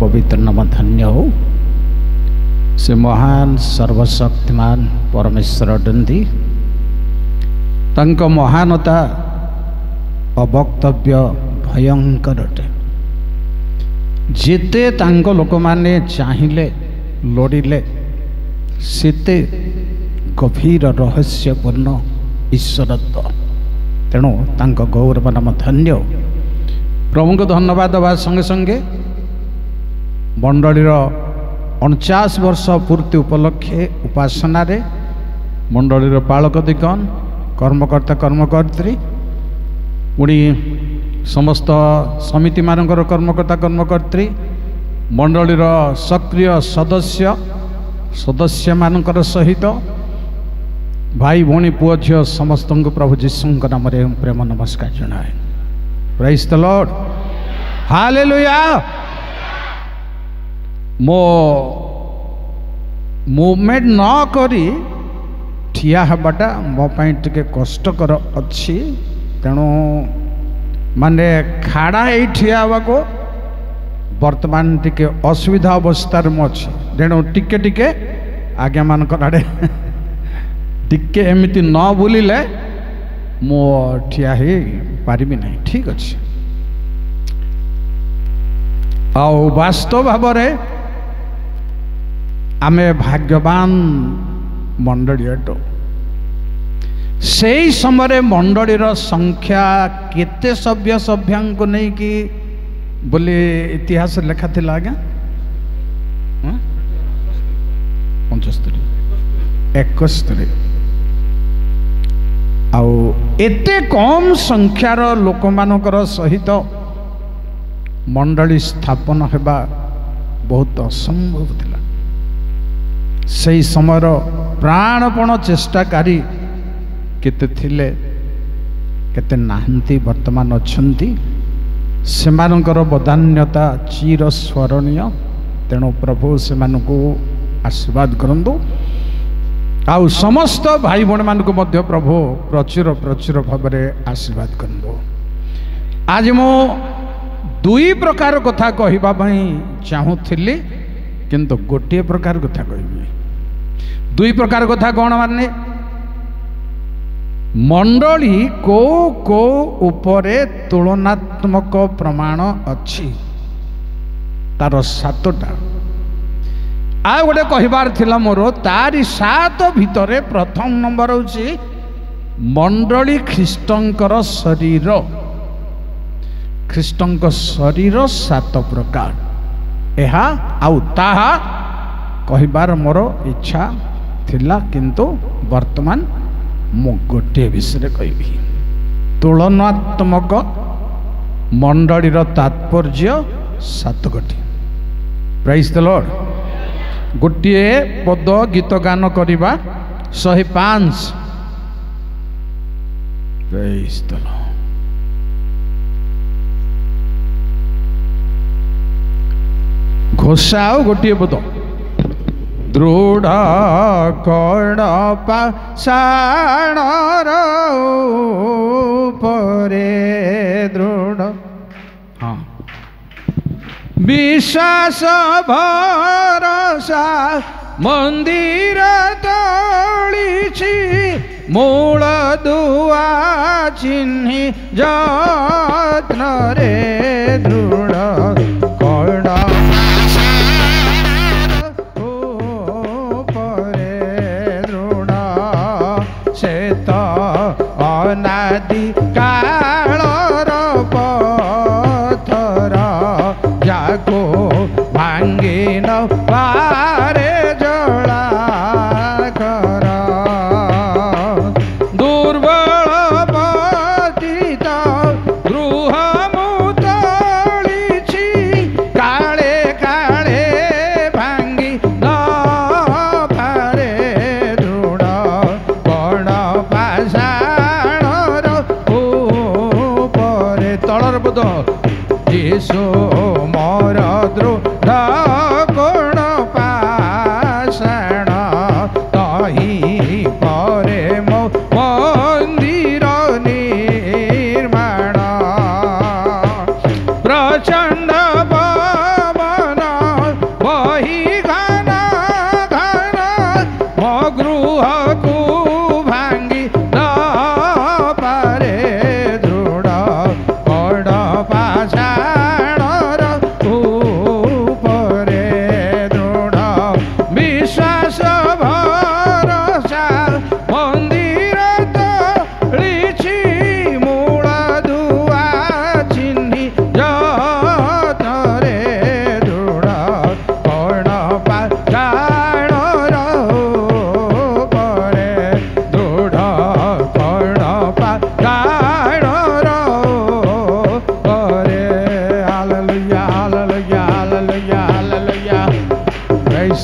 पवित्र नाम धन्य हो। से महान सर्वशक्तिमान परमेश्वर अटंती। तांको महानता अवक्तव्य भयंकर अटे। जेते तांको लोक माने चाहिले लोड़िले सेते गभीर रहस्यपूर्ण ईश्वरत्व। तेणु तांको गौरव नाम धन्य। प्रभु को धन्यवाद देवा संगे संगे मंडलीर 49 वर्ष पूर्ति उपलक्षे उपासना रे मंडलीर पालक दिगन कर्मकर्ता कर्मकर्त्री पुणी समस्त समिति मानकर कर्मकर्ता कर्मकर्त्री मंडलीर सक्रिय सदस्य मानकर सहित भाई भौणी पुओ झियो समस्त को प्रभु जीशु नाम प्रेम नमस्कार जनाए। Praise the Lord, hallelujah. मो मूवमेंट न करी ठिया हबाटा मो पाई टिके कष्टकर अच्छी। तेणु माने खाड़ा ये ठिया हवा को वर्तमान टिके असुविधा अवस्था अच्छी। तेणु टिके टिके आज्ञा मान आड़े टिके एमती न बुलिले मो ठिया ही पारिबी नहीं। ठीक अच्छे। आउ वास्तव भाव में आमे भाग्यवान मंडली अटो। से समय मंडलीर संख्या केते सभ्य सभ्यां को नहीं कि बोले इतिहास लेखा थिला आज्ञा 75 71 आउ एते कम संख्यार लोक मानकर सहित मंडली स्थापन हेबा बहुत असंभव थिला। सही समय प्राणपण चेष्टाकारी केते थिले केते नाहंती वर्तमान अछंती। सेमानकर बदान्यता चिर स्मरणीय। तेणु प्रभु सेमानकु आशीर्वाद करंतु। आउ समस्त भाई भौणी मानकु मध्य प्रभु प्रचुर प्रचुर भाव में आशीर्वाद करंतु। आज मो दुई प्रकार कथा कहबा पई चाहूथिली किंतु गोटे प्रकार कथा कहबी। दुई प्रकार कथा कौन माने मंडली को उपरे तुलनात्मक प्रमाण अच्छी तार 7टा। आ गोटे कहबार थिला मोर तारी 7 भितरे प्रथम नंबर होची मंडली ख्रीष्टंकर शरीर। ख्रीष्टंक शरीर 7 प्रकार एहा आउ ताहा कहबार मोर इच्छा थिला किंतु वर्तमान मो गोटे विषय कहबी। तुलनात्मक मंडलीर तात्पर्य 7 गोटी। Praise the Lord. गोटे पद गीत गान करिबा 105। Praise the Lord. घोषाओ गोटे पद दृढ़ कर्ण पाषाणर उपरे दृढ़ हाँ विश्वास भरोसा मंदिर तोलिछि मूल दुआ चिन्हि यत्न रे दृढ़ कर्ण अनादि कालर पथर जाको भांगी न पारे जला कर दुर्बल पतित गृह मुतलिछि काले काले भांगी न पारे दृढ़ कर्ण पाषाणर उपरे तलर बुध यीशु मोर दृढ़ कर्ण पाषाण तहि परे मो मंदिर निर्माण प्रचंड पवन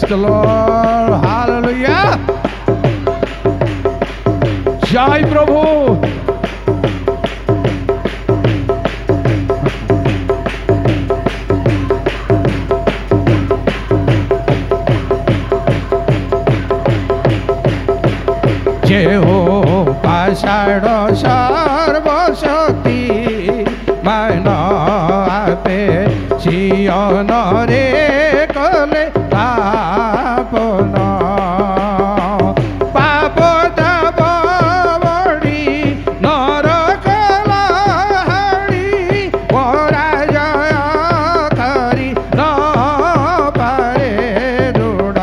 द लॉर्ड, हालेलुया। जय प्रभु। जेहोवा षड सर्वशक्ति मान आपे सियन रे कले पापन पाप दाब बड़ी नरक लहाड़ी पराजय करी न पारे दृढ़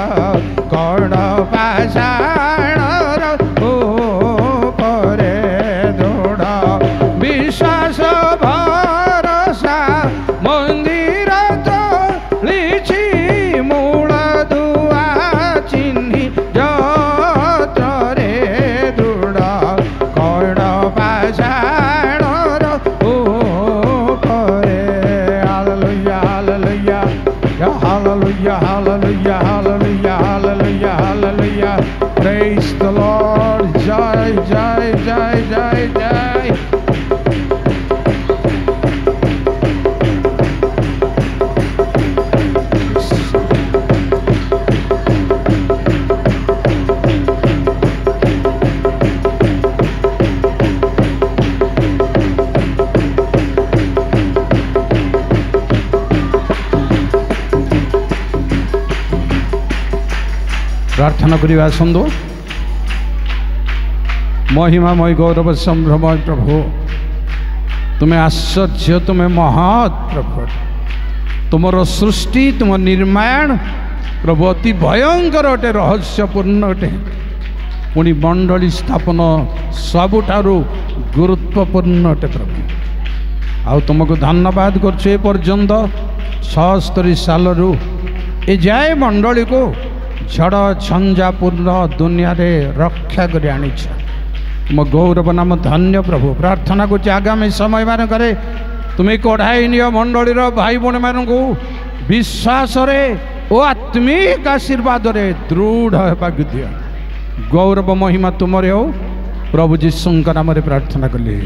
कर्ण पाषाणर उपरे दृढ़ विश्वास भरसा मंदिर तोलिछि मूल दुआ चिन्हि जत्रे दृढ़ कर्ण पाषाणर उपरे। Hallelujah hallelujah hallelujah hallelujah hallelujah hallelujah hallelujah. Praise the Lord. जय जय जय जय जय। प्रार्थना करिवा आसंदो। महिमामय गौरव संभ्रमय प्रभु, तुम्हें आश्चर्य, तुम्हें महत् प्रभु, तुमर सृष्टि तुम निर्माण प्रभु अति भयंकर अटे, रहस्यपूर्ण अटे। पुणी मंडली स्थापन सबुठारु गुरुत्वपूर्ण अटे प्रभु। आउ तुमको धन्यवाद करछु ए पर्यंत 76 सालरू ए जाए मंडली को झड़ झंझापूर्ण दुनिया रे रक्षा कर आनी तुम गौरव नाम धन्य प्रभु। प्रार्थना करुच्च आगामी समय मान करे तुम्हें कढ़ाई नियो मंडलीर भाई भौणी मान विश्वास रे ओ आत्मिक आशीर्वाद रे दृढ़ होगा दियो। गौरव महिमा तुमरे हो प्रभु जीशु नाम रे प्रार्थना कली,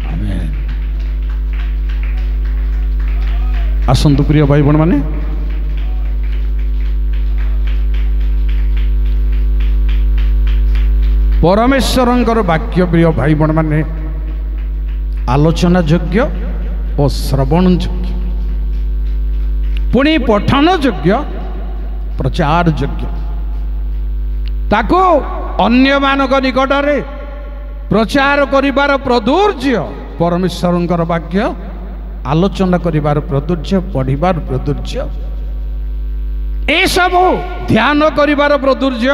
आमेन। आसंतु प्रिय भाई भौणी माने, परमेश्वर वाक्य प्रिय भाई बण माने आलोचना योग्य और श्रवण योग्य, पुणी पठन योग्य, प्रचार योग्य। ताको अन्य मानक निकट रे प्रचार करिबार प्रदुर्य, परमेश्वर वाक्य आलोचना करिबार प्रदुर्य, पढ़िबार प्रदुर्य, ए सब ध्यान करिबार प्रदुर्य,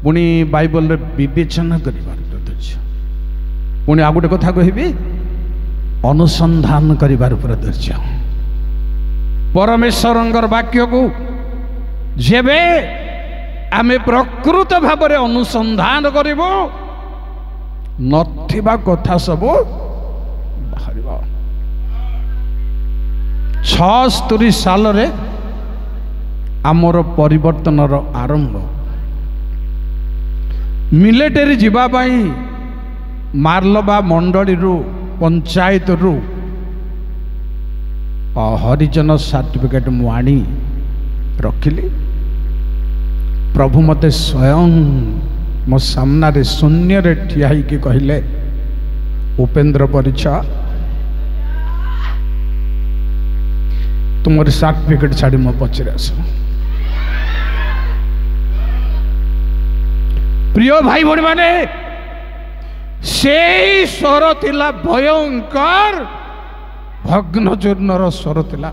पुणी बाइबल रे विवेचना करिबार प्रदुर्य, पुणी आ गोटे कथा कहबी अनुसंधान करिबार प्रदुर्य। परमेश्वर वाक्य को जेबे आमे प्रकृत भाव में अनुसंधान करिबो नथिबा कथा सब बाहरिबा। 76 साल रे आमर परिवर्तनर आरंभ। मिलिटेरी जीवा पाई मार्लबा मंडली रु पंचायत रु हरिजन सर्टिफिकेट मुआणी रखिली। प्रभु मते स्वयं मो सामना रे शून्य रे ठिया कि कहले, उपेंद्र परिचा तुम सर्टिफिकेट छाड़ी मो पचरे आस। प्रिय भाई भौणी माने, से स्वर थिला भयंकर भग्न चूर्णर स्वर थिला।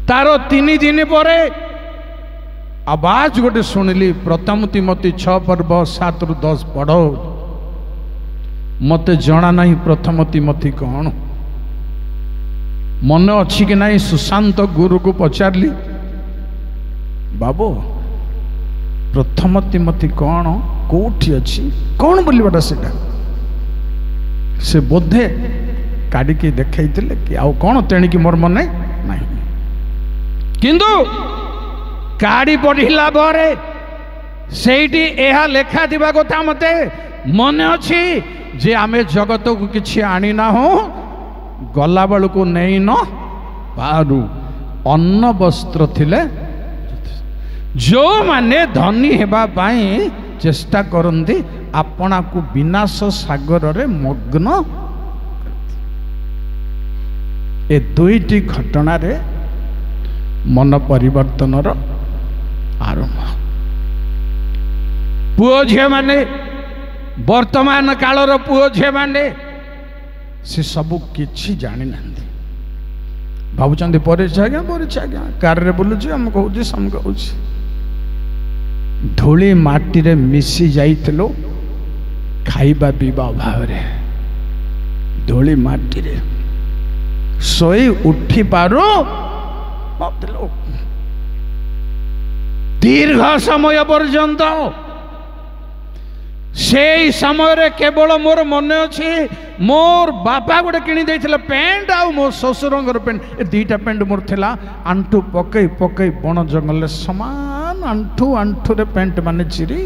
तार 3 दिन परे आवाज गोटे शुणिली, प्रथम तिमोथी 6 पर्व 7 रु 10 पढ़। मते जना नहीं प्रथम तिमोथी कौन, मन अच्छी कि नहीं? सुशांत गुरु को पचारली, बाबू प्रथम तिमोथी कौन, कोठी अच्छी, कौन बोलवाटा सेटा? से बोधे काढ़ी देखाई कि आउ कौन, तेणिकी मोर मन नहीं। किंतु काढ़ी पढ़ला ପରେ ସେଇଠି ଏହା ଲେଖା ଥିବା କଥା ମତେ ମନେ ଅଛି ଯେ ଆମେ ଜଗତକୁ କିଛି ଆଣିନାହୁଁ, ଗଲା ବେଳକୁ ନେଇ ନ ପାରୁ, ଅନ୍ନ ବସ୍ତ୍ର ଥିଲେ ଯେଉଁମାନେ ଧନୀ ହେବା ପାଇଁ ଚେଷ୍ଟା କରନ୍ତି ଆପଣାକୁ ବିନାଶ ସାଗରରେ ମଗ୍ନ। ଏ ଦୁଇଟି ଘଟଣାରେ मन परिवर्तनर आरंभ। पुओ झील माने वर्तमान कालर पुओ झील माने से सबू किछि जानी नांदी, भावुचंदी परिचय आज्ञा कार रे बुलुची हम कहूची सम कहूची धूली माटी रे मिसी जाइथिलो खाइबा पीबा अभाव रे, धूली माटी रे सोई उठी पारो दीर्घ समय पर्यंत से समय केवल मोर मन अच्छी मोर बापा गोटे किणी देइथिले पेंट आ मो ससुरंगर पेंट, ए दुईटा पेंट मोर थिला आंठू पकई पकई बण जंगल समान आंठू आंठू रे पेंट माने चिरी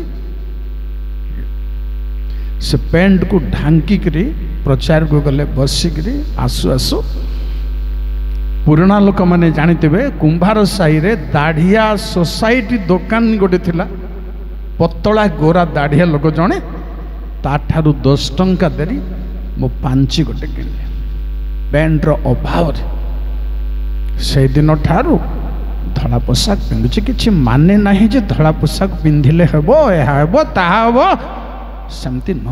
से पेंट को ढांकी करी प्रचार को गले बसिकरी आसु आसु पुराना लोक मैंने जानते कुंभार साई रे दाढ़िया सोसाइटी दुकान गोटे थिला, पतला गोरा दाढ़िया लोक जड़े ताठारू 10 टंका देरी मो पांची गोटे किणले पेंटर अभाव से दिन ठारू धड़ा पोशाक पिंधुची किछि माने नहीं जे धड़ा पोशाक पिंधिले हेबो एहा हेबो ताहा हेबो सेमती न।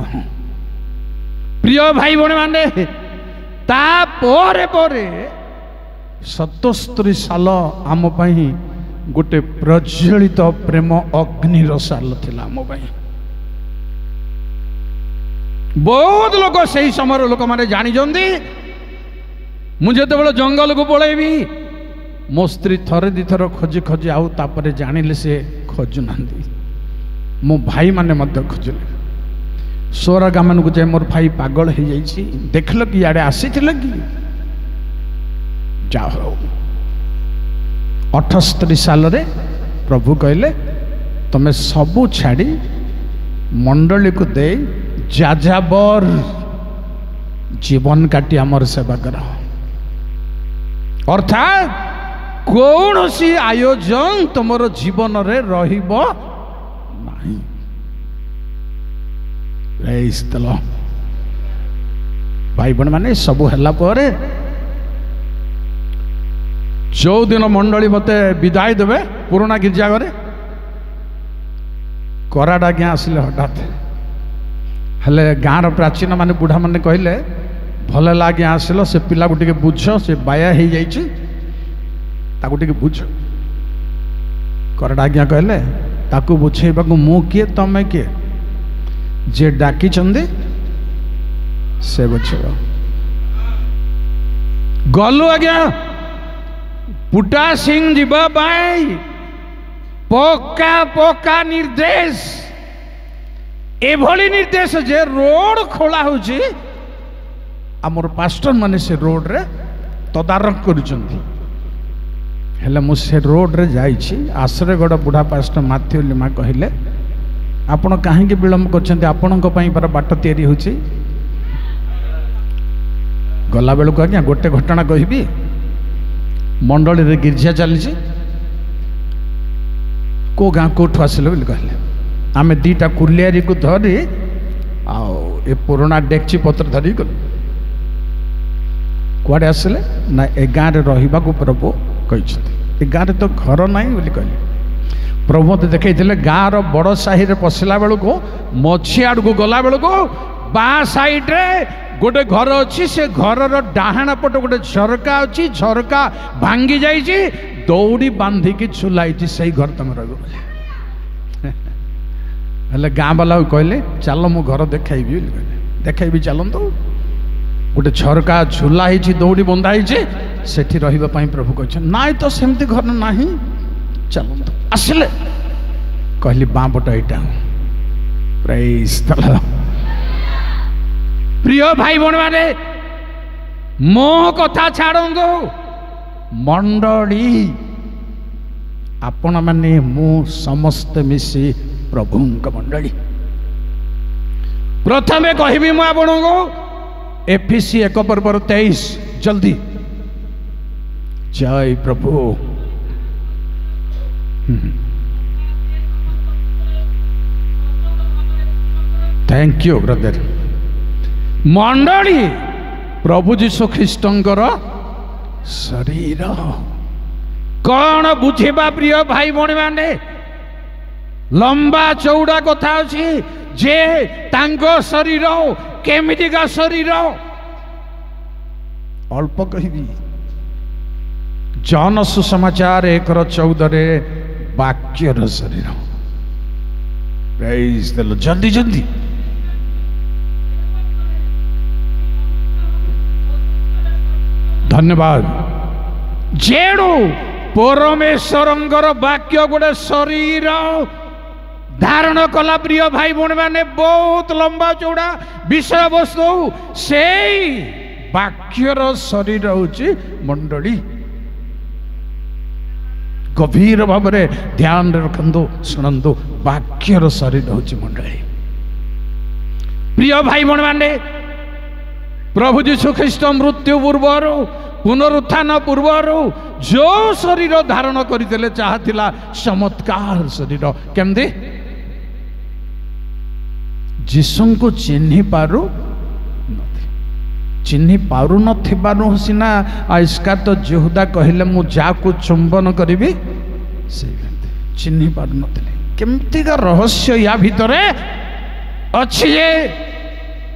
प्रिय भाई बने माने ता पोरे पोरे 77 साल आम पाई गोटे प्रज्वलित प्रेम अग्निर साल थिला आम पाई। बहुत लोग से समय लोक मैंने जानी मुझे जो जंगल को पलैबी मो स्त्री थरे दी थर खोजी खोजी आउ तापरे जानिले से खोजुना मो भाई माने मध्य खोजिले सोरा गामन को जाए मोर भाई पागल हो जाइए देखल कि याडे आसी कि जा हो 78 साल रे प्रभु कहले तमे सबू छाड़ी मंडली को दे जाजाबर जीवन काटी आमर सेवा कर, अर्थात कौन सी आयोजन तुमर जीवन रे रहिबो नहीं। Praise the Lord. भाई बहन माने सबू हला परे जो दिन मंडली मते विदाय देवे पुराना गिरजा घरे कराट आज्ञा आसिले हठात हेले गाँव प्राचीन माने बुढ़ा माने कहले भल आज्ञा आसिल से पिला को टिके बुझ से बाया हो जाइए ताकू टिके बुझ। कराट आज्ञा कहले ताकू बुझेबा को मु किए तमे किए जे डाकी चंदे से बुझेब गलु आज्ञा पुटा सिंह जीवा भाई पक्का पक्का निर्देश एभली निर्देश जे रोड खोला होची आमर पास्टर माने से रोड रे तदारक करूचंती हेले मु से रोड रे जाइछि आश्रयगढ़ बुढ़ा पास्टर माथ्यू लिमा कहले आपण काहे के विलंब करछंती आपणक पई पर बाट तयारी होची गला बेलु को आज्ञा गोटे घटना कहबी मंडली रे गिरजा चली को गाँ कौटू आसिल बोली कहले आम दीटा कुलियारी को धरी ए पुराना डेक्ची पत्र धरी गलु कुआडे आसिले ना ए गाँ रे रहिबा को प्रभु कहि ए गाँ रे तो घर नहीं बोली कहले प्रभु मते देखैथिले गाँ रो बड़ साही रे पसिला बेलु को मछी आड़ को गला बेलु को बा साइड रे गोटे घर अच्छी से घर डाहाण पट गोटे झरका अच्छी झरका भांगी जाइए दौड़ी बांधिकी झुलाई से घर तुम रहे गाँ वाला कहले चल मु घर देखी देखी चलत गोटे झरका झुला ही दौड़ी बंधा ही सेठी रही प्रभु कह ना तो सेमती घर ना चलत आसिले कहली बाँ पट यहाँ प्रेज द लॉर्ड। प्रिय भाई बहन माने मो कथा छाड़ो मंडली आपण माने मु समस्त मिसी प्रभुंक मंडली। प्रथमे कहबी मु आपण को एफिसी 1:23 जल्दी। जय प्रभु। Thank you brother. मंडली प्रभु जीशु ख्रीष्टंकर शरीर कौन बुझेबा प्रिय भाई भौणी माने। लंबा चौड़ा कथा अच्छी जे तांको शरीर केमितिका शरीर अल्प कहबी। जन सुसमाचार 1:14 वाक्यर शरीर। Praise the Lord. जल्दी जल्दी। धन्यवाद। जेणु परमेश्वरंकर वाक्य गोटे शरीर धारण कला प्रिय भाई भौणी माने बहुत लंबा चौड़ा विषय वस्तु से वाक्यर शरीर होची मंडली। गभीर भाव में ध्यान रखंदो शुणंदो वाक्यर शरीर होची मंडली। प्रिय भाई भौणी माने प्रभु जीशु ख्रीष्ट मृत्यु पूर्वर पुनरुत्थान पूर्वर जो शरीर धारण करते चाहला चमत्कार शरीर केमती जीशु को चिन्ह पारु चिन्ह पारु न सीना आइस्का तो यहूदा कहले मु जाकु चुंबन करी से चिन्ह पारु नमती का रहस्य या भितरे अच्छी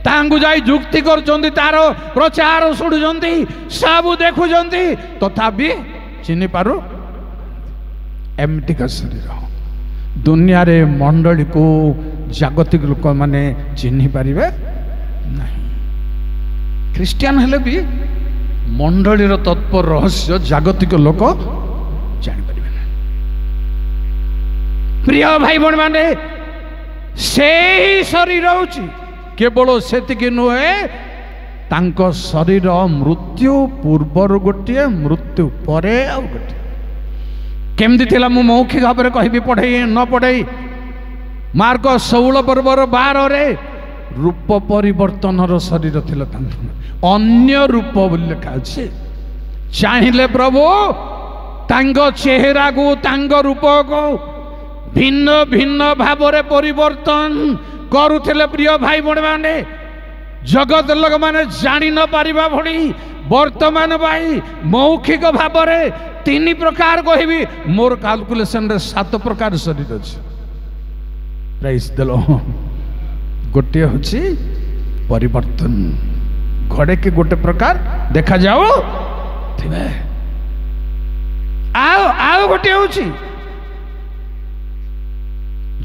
तांगु जाई जुक्ति कर तार प्रचार शुणुंट सब देखुंट तथापि चिन्ह पारु एमती का शरीर। दुनिया रे मंडली को जागतिक लोक माने चिन्ह पारे नहीं। ख्रिस्टियन हेले भी मंडलीर तत्पर रहस्य जागतिक लोक जापर ना। प्रिय भाई भौणी माने से ही शरीर होची केवल सेतिकी नुहे तांको शरीर मृत्यु पूर्वर गोटे मृत्यु परे आउ गोटे केमती थिला मु मौखिक भाव में कहबी पढ़े न पढ़े। मार्क 16:12 रे रूप परिवर्तन शरीर थिला अन्य रूप बोली लिखा अछि। चाहिए प्रभु तांको चेहरा को तांको रूप को भिन्न भिन्न भाव में परिवर्तन करुले। प्रिय भाई भौणी माने जगत लोक माने जानी न पारिबा भली वर्तमान भाई मौखिक भाव में 3 प्रकार कहबी मोर कैलकुलेशन रे 7 प्रकार शरीर अछि। Price the Lord. गोटे होची परिवर्तन घड़े के गोटे प्रकार देखा जाओ थिबे आओ गोटे होची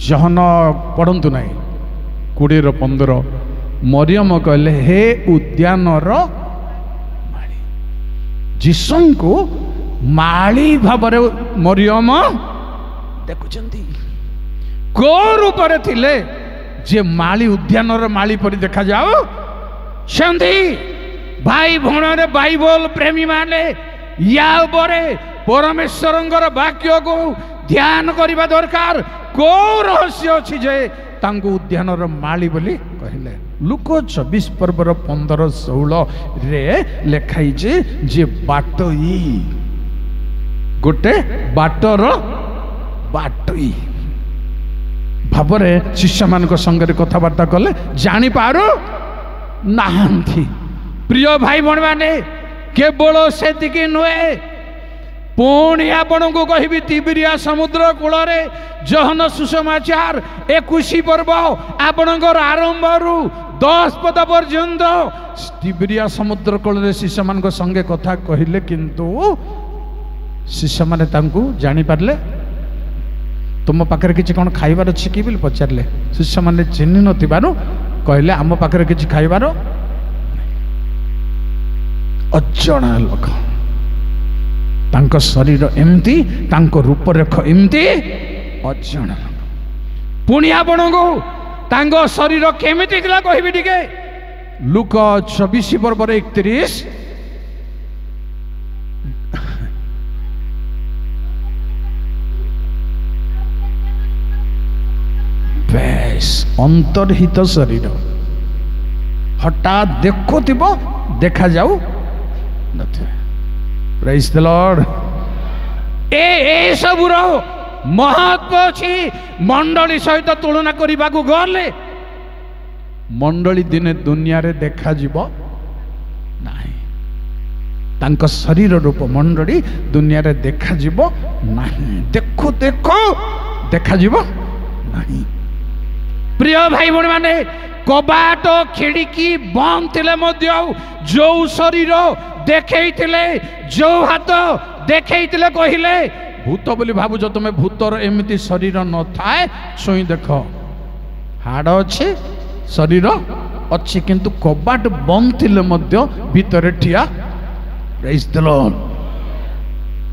जहन पढ़ंतु नहीं 20:15 मरियम कहले हे उद्यानर माली। जीशु को माली भाव मरियम देखुचंती को रूप थिले जे माली उद्यानर माली परि देखा जाओ सेंती। भाई भौणी बाइबल प्रेमी माने या उपरे परमेश्वरंकर वाक्य को ध्यान करबा दरकार। को रहस्य अछि जे तांको उद्यानर माली बोली कहले। लुक 24:15-16 रे लेखाई जे बाटई गोटे बाटर बाटई भाव में शिष्य मान संगे कथबार्ता कले जानी पारु नाहांती। प्रिय भाई भौणी माने केवल सेतिकी नुहे पुणी आपण को कहबी तिबिरिया समुद्र कूल रे जहन सुसमाचार 21 पर्व आपणकर आरंभ रु 10 पद पर्यंत तिबिरिया समुद्र कूल रे शिष्य मान संगे कथा कहले किंतु शिष्य माने तांकु जानी पारले। तुम पाखरे किछि कोन खाइबार अछि कि बोली पचारले। शिष्य माने चिन्ह नथिबारु कहले आम पाखरे किछि खाइबार अजଣା लोक तांको शरीर एमती तांको रूपरेख एमती अजଣା पुणी आपण को तांको शरीर केमिति थिला कहबी टिके। लुक 24:31 अंतर्हित शरीर हठात देखुथिब देखा जाऊ नथिबे। Praise the lord. ए सबुर महत्व अछि। मंडली सहित तुलना करने को गले मंडली दिने दुनिया रे देखा जीवो नाही। तांको शरीर रूप मंडली दुनिया रे देखा जीवो नाही। देखो देखो देखा जीवो नाही। प्रिय भाई भणी माने कबाट खिड़की बंद थिले मध्य जो शरीर देखैथिले जो हाथ देखैथिले कहिले भूत बोली भाबुछ तुम भूतर एमिति शरीर न थाए छुई देख हाड़ अच्छे शरीर अच्छी किंतु कबाट बंद थिले मध्य भीतर ठिया। Praise the Lord.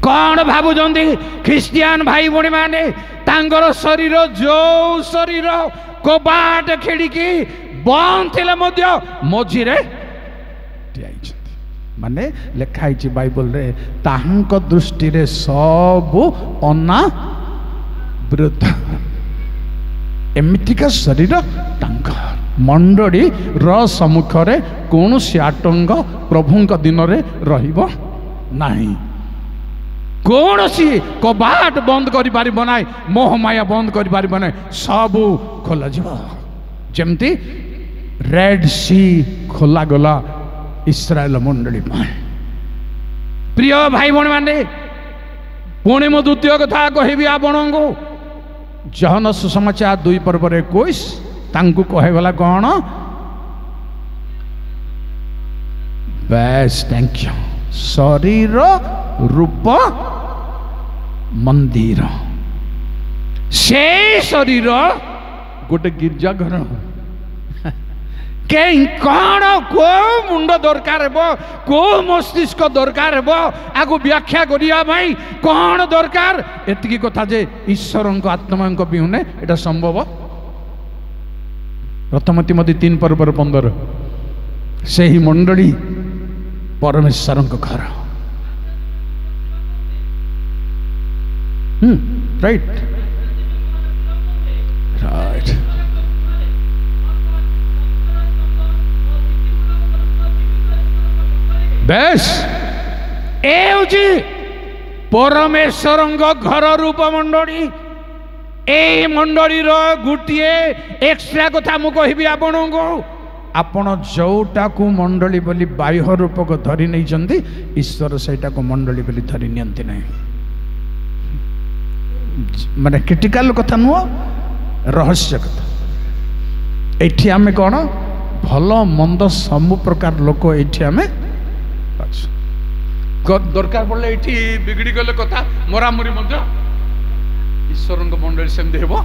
कौन भाबुचंदी ख्रिस्टियन भाई भणी माने तांगर शरीर जो शरीर कबाट खिड़की बंद थिले मध्य मझिरे ठिया माने लिखाई बाइबल रे ताहांक दृष्टि रे सब अनावृत एमितिका शरीर तांकर मंडली र सम्मुख रे कौनसी आतंक प्रभुंक दिन रे रहिबो नाही। कौनसी कबाट बंद करि पारिबो नाही। मोह माया बंद करि पारिबो नाही। सब खोला जिवो जेमती रेड सी खोला गला इस्राएल मंडली। प्रिय भाई भणी माने पुणी मो द्वितीय कथा कहबी आपण को जहन सुसमाचार 2:21 तांकु कहगला कौन बेस थैंक यू शरीर रूप मंदिर से शरीर गोटे गिरजा घर कौन को मुंड दरकार हेबो को मस्तिष्क दरकार हेबो आगु व्याख्या करिया भाई कौन दरकार एतिकी कथा जे ईश्वरଙ୍କ आत्माଙ୍କ बिहुने एटा संभव। प्रथम तिमोथी 3:15 से ही मंडली परमेश्वरଙ୍କ घर। राइट राइट बेस ए परमेश्वर घर रूप मंडली ए मंडली गोटे एक्स्ट्रा कथा मु कहबी आपण को आपण जोटा को मंडली बोली बाह्य रूप को धरी नहीं चंदी ईश्वर सेटा को मंडली बोली धरी नियंती नहीं। माने क्रिटिकल कथा नुह रहस्य कथा। एठी आमे कौन भल मंद सब प्रकार लोक एठी आमे दरकार पड़े ये बिगड़ी गले कथा मरामरी ईश्वर मंडली सेमती हेबो।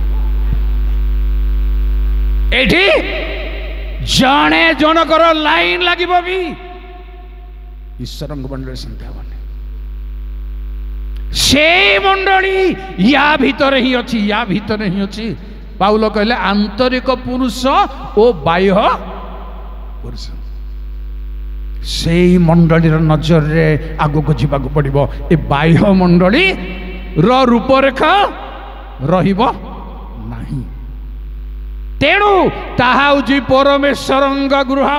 एठी जने जनकर लाइन लगे भी ईश्वर मंडली सेमती हेबो से मंडली या भीतर ही अच्छी या भीतर ही अच्छी। पाउल कहले आंतरिक पुरुष और बाह्य पुरुष से मंडली नजर रे आगो को जीवा को पड़िबो। ए बाह्य मंडली रो रूपरेखा रहिबो नाही। तेणु ताहा उजी परमेश्वरंग गृह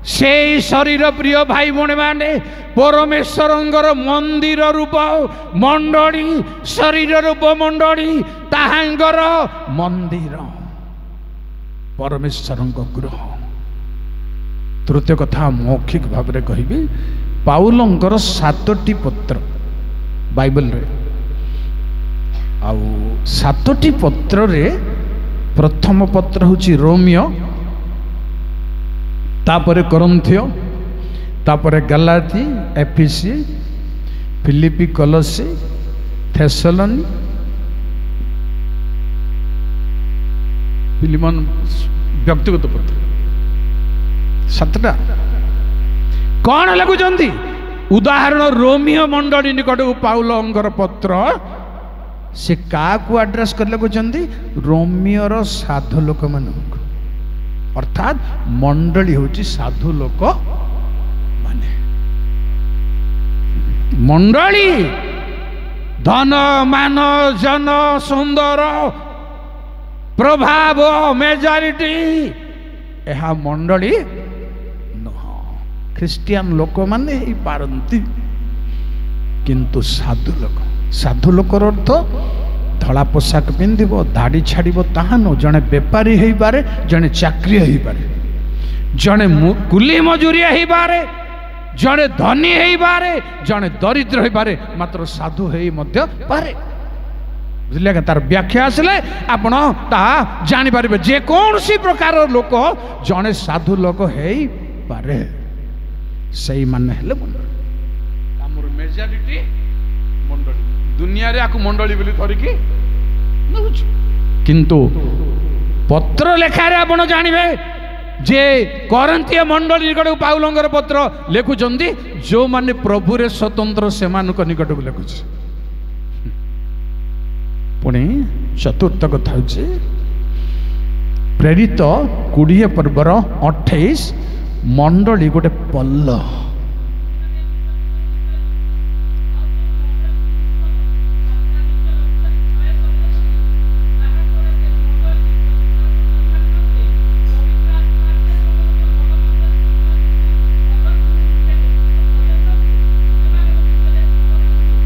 से शरीर। प्रिय भाई भणी माने परमेश्वरंगर मंदिर रूप मंडली शरीर रूप मंडली ताहांगर मंदिर परमेश्वरंग गृह। तृतीय कथा मौखिक भाव में कहबी पाउलंकर 7टी पत्र बाइबल रे आउ 7टी पत्र रे प्रथम पत्र होची रोमियो तापरे कोरिन्थियो तापरे गलाती एफिसी फिलिपी कोलोसी थेसलोनी फिलिमन व्यक्तिगत पत्र 7टा कौन लगुचंदी। उदाहरण रोमियो मंडली निकट पाउलंकर पत्र से क्या को आड्रेस कर लगुचंदी रोमियो रो साधु लोक मान अर्थात मंडली होची साधु लोक माने। मंडली धन मान जन सुंदर प्रभाव मेजॉरिटी यह मंडली नुह ख्रिस्टियन लोक माने ही पारंती किंतु साधु लोकर अर्थ धला पोशाक पिंधिब दाढ़ी छाड़ब ताहा नु जड़े बेपारी हो पारे जड़े चाकरी हो पारे जड़े कुली मजूरिया हो पारे जड़े धनी हो पारे जड़े दरिद्र हो पारे मात्र साधु हो पारे बुझे तार व्याख्या आसले आपण ताहा जानी पारे जे कौन सी प्रकार लोक जड़े साधु लोक हो पारे सही माने हेले मंडली मेजॉरिटी मंडली दुनिया रे आकु मंडली बोली धरिकी किंतु पत्र लेखारे आपण जानिबे जे करंतीय मंडली निकट पाउलंगर पत्र लेखुचंदी जो माने प्रभु रे स्वतंत्र सेमानक निकट को लेखुछ पुणी चतुर्थ कथा होछि प्रेरित 20 पर्वर 28 मंडली गोटे पल्ल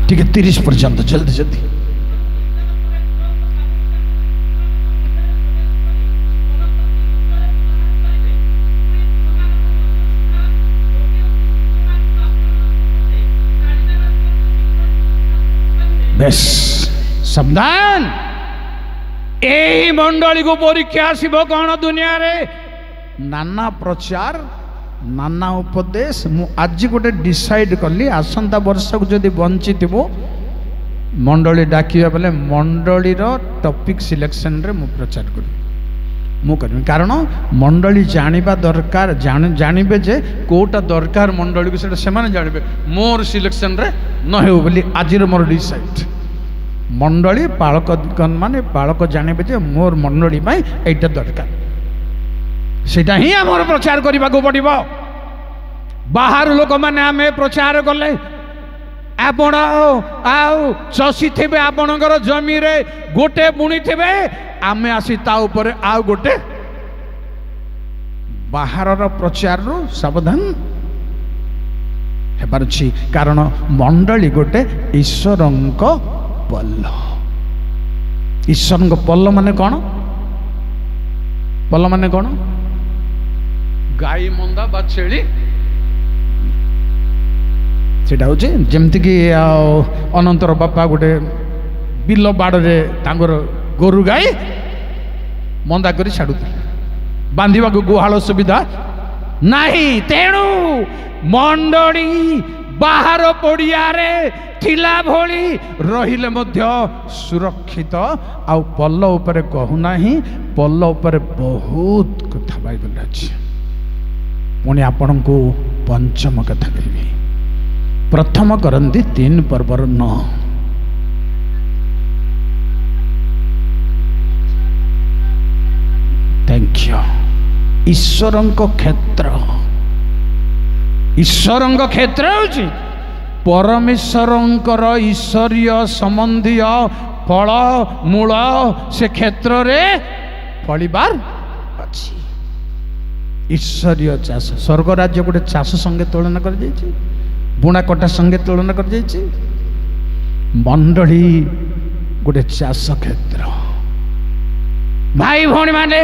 ठीक है 30 पर्यंत जल्दी जल्दी बेस सावधान यही मंडली को परीक्षा आसब कौन दुनिया रे नाना प्रचार नाना उपदेश मु आज गोटे डिसाइड कली आसंता वर्ष को जदि बंची थो मंडली डाकिया बेले मंडली टॉपिक सिलेक्शन रे मु प्रचार करी कारण मंडली जानिबा दरकार जानिबे जे कोटा दरकार मंडली को से माने जानिबे मोर सिलेक्शन रे न हो बोली आज मोर डिसाइड मंडली पालक माने पालक जानिबे जे मोर मंडली में एटा दरकार सेटा ही आमर प्रचार करने को पड़ो बाहर लोक मैंने आम प्रचार कले आपण चषी थे आपणकर जमी रे गोटे बुणी थे आम आसी ता ऊपर आउ गोटे बाहर प्रचार रु सावधान हेबार छी कारण मंडली गोटे ईश्वर पल्ल ईश्वर पल्ल माने कौन पल्ल माने कौन गाई मंदा बा छेली सेटा हूँ जमती कि अनंतर बापा गोटे बिल बाड़े तांगर गोरु गाई मंदा करी छाड़ू बांधिबा गुहाल सुविधा नहीं तेणु मंडली बाहर पड़िया रे थिला भली रहिले मध्य सुरक्षित आउ पल्ल उपरे कहूना ही पल्ल उपरे बहुत कथा बाइबल अछि पुणी आपण को पंचम कथा कहबी प्रथम करंती 3 पर्वर 9 थैंक यू ईश्वरंक क्षेत्र ईश्वरंक क्षेत्र होची परमेश्वरंकर ईश्वरीय संबंधी फल मूल से क्षेत्र रे फलिबार अछि ईश्वरीय चाष स्वर्ग राज्य गोटे चाष संगे तुलना कर जाइछि बुणा कटा संगे तुलना कर जाइछि मंडली गोटे चाष क्षेत्र भाई भौणी माने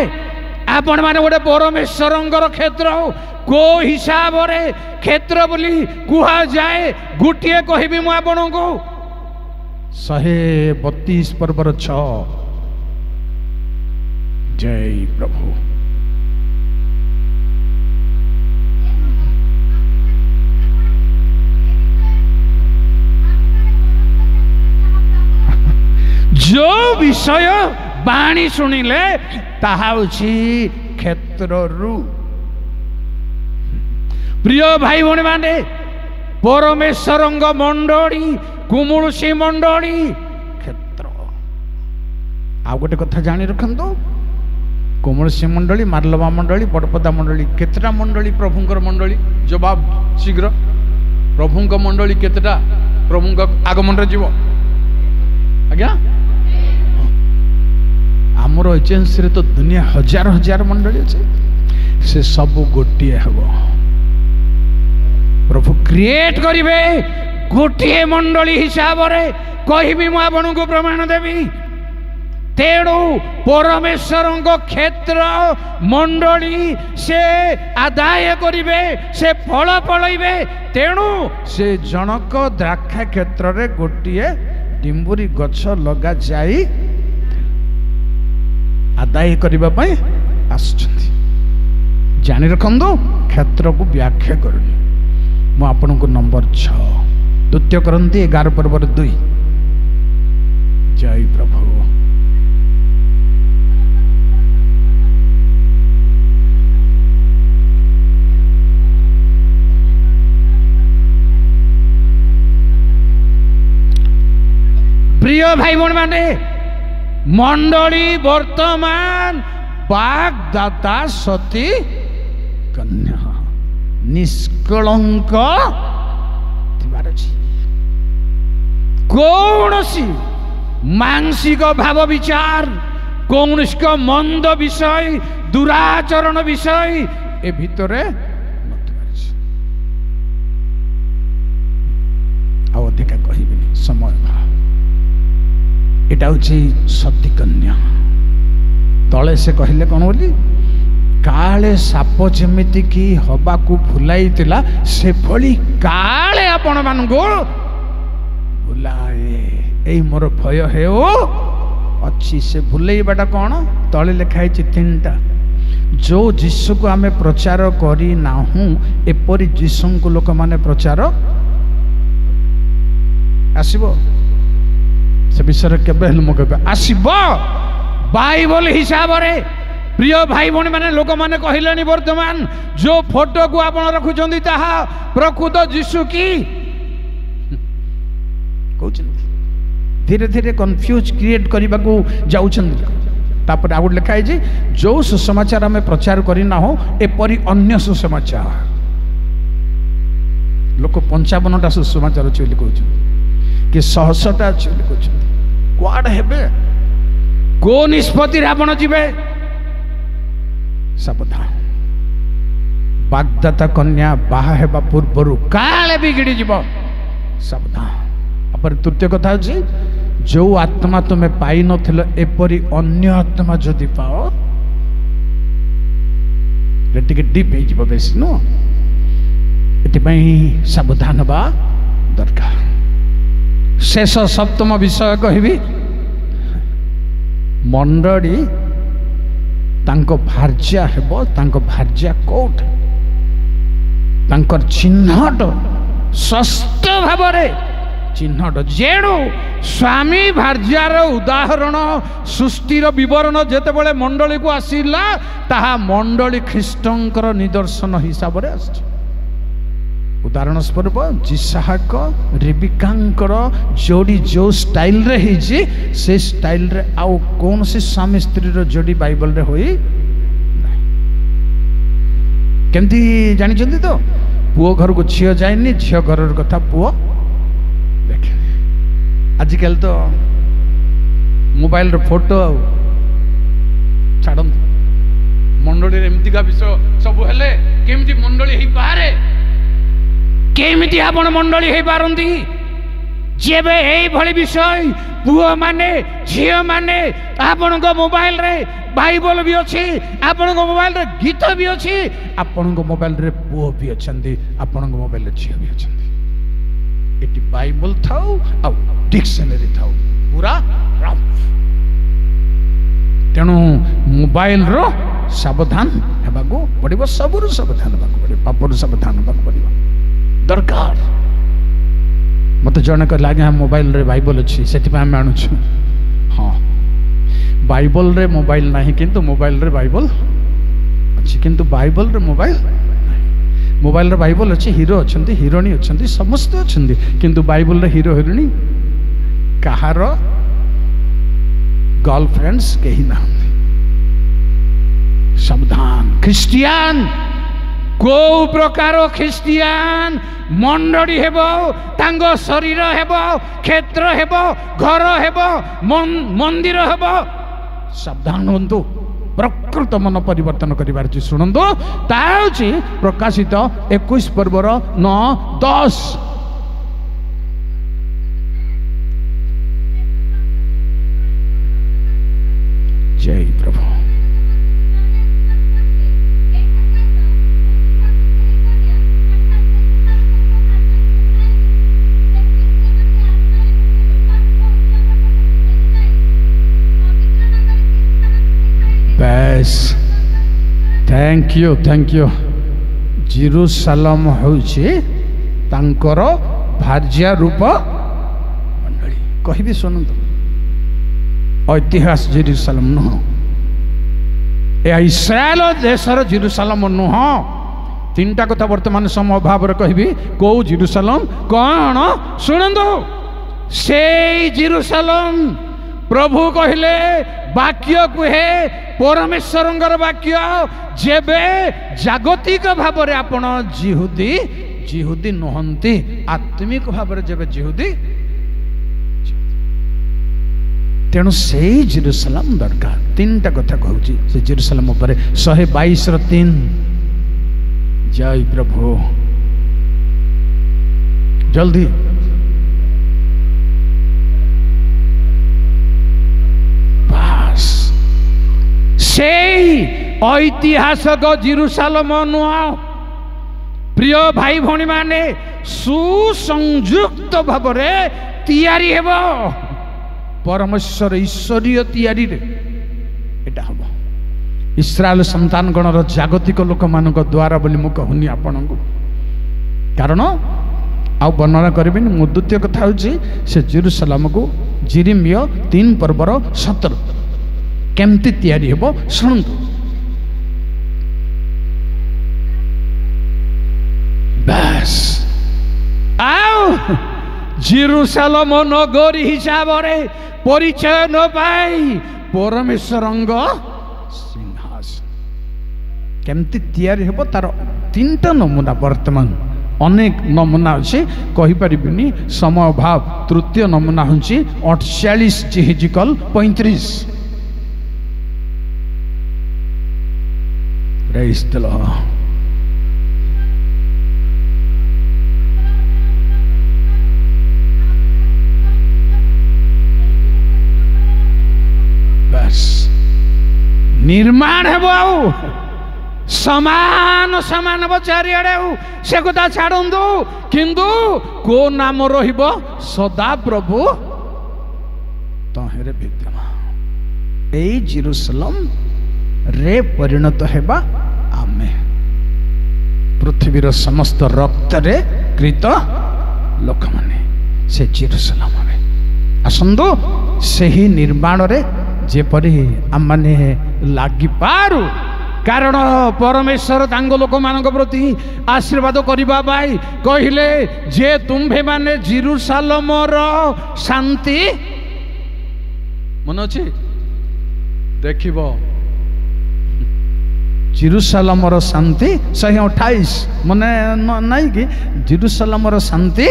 आपण माने गोटे परमेश्वरंकर क्षेत्र को हिसाब रे क्षेत्र बोली कुहा जाए गुटिए कहबी मु आपण को 132 पर्वर 6 जय प्रभु जो विषय बाणी शुणिले ताहा क्षेत्र रु प्रिय भाई भौणी माने परमेश्वरंग मंडली कुमुलसी मंडली क्षेत्र आ गोटे कथा जानी रखंतु कुमुलसी मंडली मार्लवा मंडली बड़पदा मंडली केतटा मंडली प्रभुंकर मंडली जवाब शीघ्र प्रभुंक मंडली केतटा प्रभुंक आगमन रे जीव आज्ञा आम आमर एजेन्सी तो दुनिया हजार हजार मंडली अच्छे से सब गोटे हम प्रभु क्रिएट करिवे गोटे मंडली हिसाब रे कहबी मु आपन को प्रमाण देवी तेणु परमेश्वर क्षेत्र मंडली से आदाय करिवे से फल फलइबे तेणु से जनक द्राक्षा क्षेत्र रे गोटे डिम्बुरी गछ लगा जाई आदाय करबा पई आसुछंती जानि रखंदो क्षेत्र को व्याख्या करनी मु आपन को नंबर 6 द्वितीय करंती 11 पर्व 2 जय प्रभु प्रिय भाई बहन माने मंडली वर्तमान बागदाता सती कन्या निष्कलंक कौन सी मानसिक भाव विचार कौन मंद विषय दुराचरण विषय ए भितरे अधिका कहबी समय भाव एटा हूँ सती कन्या तले से कहले कौन बोली काले साप जमीती कि हवा को भुलाई से भली काले आपण मान भुलाए ए मोर भय हे अच्छी से भुलैबाटा कौन तले लिखाई 3टा जो जीशु को आमे प्रचार करी नाहू एपरी जीशु को लोक माने प्रचार आसीबो से विषय केबे आसब बाइबल हिसाब रे प्रिय भाई भौणी मैंने लोक मैंने कहले वर्तमान जो फोटो को आप रखुंट ताहा प्रकृत जीशु की धीरे धीरे कन्फ्यूज क्रिएट करने को जापर आउ लिखा है जो सुसमाचार आम प्रचार करना हो एपरी अन्य सुसमाचार लोक 55टा सुसमाचार अच्छे कहते कि 100टा अच्छे कहते कुआडे हेबे को निष्पत्ति आपण जीवे सावधान बागदाता कन्या बाहा हेबा पूर्व काले बिगड़ी जीव सावधान पर तृतीय कथा अच्छी जो आत्मा तुम्हें पाई नथिल एपरी अन्य आत्मा जदि पाओ टे डीप हो बेसी नु एटी सावधान बा दरकार शेष सप्तम विषय कहबी मंडली तांको भार्या हेबो तांको भार्या कोठ तांकर चिन्हट स्वस्थ भावरे चिन्हट जेणु स्वामी भार्यार उदाहरण सृष्टिर विवरण जेतेबेले मंडली को आसिला ताहा मंडली ख्रीष्टंकर निदर्शन हिसाब रे आछि उदाहरण स्वरूप जिसाहक रेबिकांकर जोड़ी जो स्टाइल रे हिजी से स्टाइल रे आउ कौन सी स्वामी स्त्री रो जोड़ी बाइबल रे होई केमती जानि चंदी तो पुओ घर को झियो जायनी झियो घर कथा पुओ देखे आजिकल तो मोबाइल रो फोटो छाड़ मंडली एमतीका विषय सब हेले केमती मंडली ही पारे केमिति आपण मंडली हे पारंती जेबे एई भली विषय पुओ माने झियो माने आपण को मोबाइल रे बाइबल भी अछि आपण को मोबाइल रे गीत भी अछि आपण को मोबाइल रे पुओ भी अछंती आपण को मोबाइल रे झियो भी अछंती एटी बाइबल थाउ आ डिक्शनरी थाउ पूरा तेणु मोबाइल रो सावधान हेबाको पड़िबो सबरु सावधान हेबाको पड़िबो पापरु सावधान हेबाको पड़िबो दरकार मत जन कर लगे हम मोबाइल रे बाइबल अच्छी से आम आणु हाँ बाइबल रे मोबाइल नहीं किंतु मोबाइल रे बाइबल अच्छी किंतु बाइबल रे मोबाइल रे बाइबल अच्छी हीरो अच्छा हिरोणी अच्छा समस्त अच्छा किंतु बाइबल रे हीरो हिरोणी कहार गर्लफ्रेंड्स कहीं ना सावधान क्रिस्टियन को प्रकार ख्रिस्टियान मंडली हेबो तांगो शरीर हेबो क्षेत्र हेबो घर हेबो मंदिर हेबो सावधान हुंतु प्रकृत मन परिवर्तन करिवार छी सुनंदो ता होची प्रकाशित 21 पर्वर 9-10 जय प्रभु बस थैंक यू जेरूशलेम होउछि तांकर भार्या रूप मंडली कहबी सुनंतु ऐतिहासिक जेरूशलेम नुह या इस्राएल देशर जेरूशलेम नुह तीनटा कथा वर्तमान समय भाव कहबी कौ जेरूशलेम कौन शुणु से जेरूशलेम प्रभु कहले वाक्य कहे परमेश्वर वाक्य जेबे जागतिक भाव में आपण जिहुदी नुहंती आत्मिक भाव में जेबे जिहुदी तेणु से जेरूशलेम दरकार तीनटा कथा कहूँ से जेरूशलेम उपर 122:3 जय प्रभु जल्दी बस से ऐतिहासिक जेरूशलेम नुह प्रिय भाई भौणी माने सुसंयुक्त भाव में तैयारी हेबो परमेश्वर ईश्वरीय तैयारी रे एटा हम इस्राएल संतान गणर जागतिक लोक मान द्वारा बोली मु कहूनी आपण को कारण आ वर्णना करें मु द्वितीय कथा हूँ से जेरूशलेम को जिरिमिया 3 पर्वर 17 केमती तैयारी हेबो शुणु बस आओ जेरूशलेम नगरी हिसाब रे परिचय न पाई परमेश्वर सिंहासन केमती तैयारी हेबो तार 3टा नमूना वर्तमान अनेक नमूना अच्छे कहीपरिनी समय भाव तृतीय नमूना हूँ 48 जिहिजिकल 35 प्रेज द लॉर्ड निर्माण हेबो आउ समान समान हेबो चारिआडे से कथा छाड़ू किंतु को नाम रहिबो सदा प्रभु तहेरे विद्यमान एई जेरूशलेम रे परिणत हेबा आमे पृथ्वीर समस्त रक्त रे कृत लोक माने से जेरूशलेम रे आसंदो सेही निर्माण रे जेपरी आमने लागी पारू कारण परमेश्वर तांग लोक मान प्रति आशीर्वाद करबा पाई कहिले जे तुम्भे माने जेरूशलेम रो शांति मन अछि देखिबो जेरूशलेम रो शांति 128 मने नहीं कि जेरूशलेम रो शांति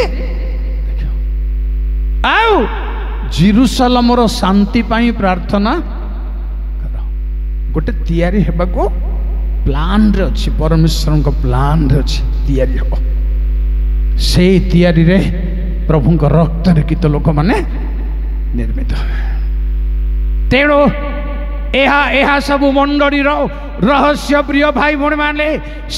देखियो आउ जेरूशलेम रो शांति पाई प्रार्थना कर गोटे तैयारी हेबा को प्लान रे अछि परमेश्वर को प्लान रे अछि तैयारी हेबो से तैयारी रे प्रभु को रक्त रे कित लोक माने निर्मित तेणु एहा सब मंडली रहस्य प्रिय भाई भौणी माने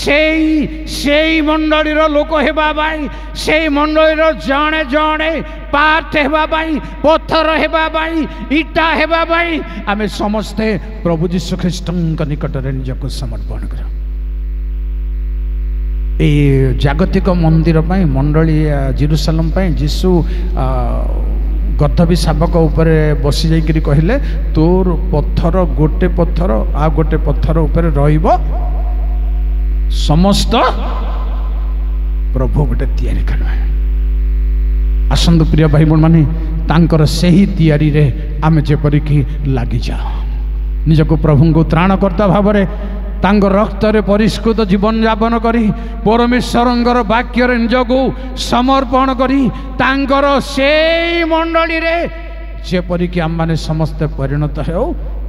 से मंडली लोक हेबा भाई से मंडली जड़े जड़े पाठ हेबा भाई पत्थर हेबा भाई इटा हेबा भाई आमे समस्ते प्रभु जीशु ख्रीष्ट निकट रे निजको समर्पण कर ए जागतिक मंदिर पाई मंडली जेरूशलेम पाई जीशु गद्धबी शावक ऊपर बसी जाइकरी कहले तोर पत्थर गोटे पत्थर आ गोटे पत्थर ऊपर रहिबो समस्त प्रभु गोटे तैयारी करबा आसंतु प्रिय भाई बहन माने तांकर सही तैयारी रे आमे जेपरि कि लागि जा निजको प्रभु को त्राणकर्ता भाव रे तांग रक्त रे परिष्कृत जीवन यापन करी परमेश्वर वाक्य रे निजको समर्पण करी तांकर से मंडली रे जेपरि कि आम माने समस्त परिणत हो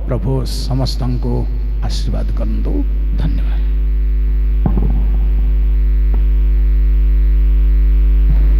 प्रभु समस्त को आशीर्वाद करंतु। धन्यवाद।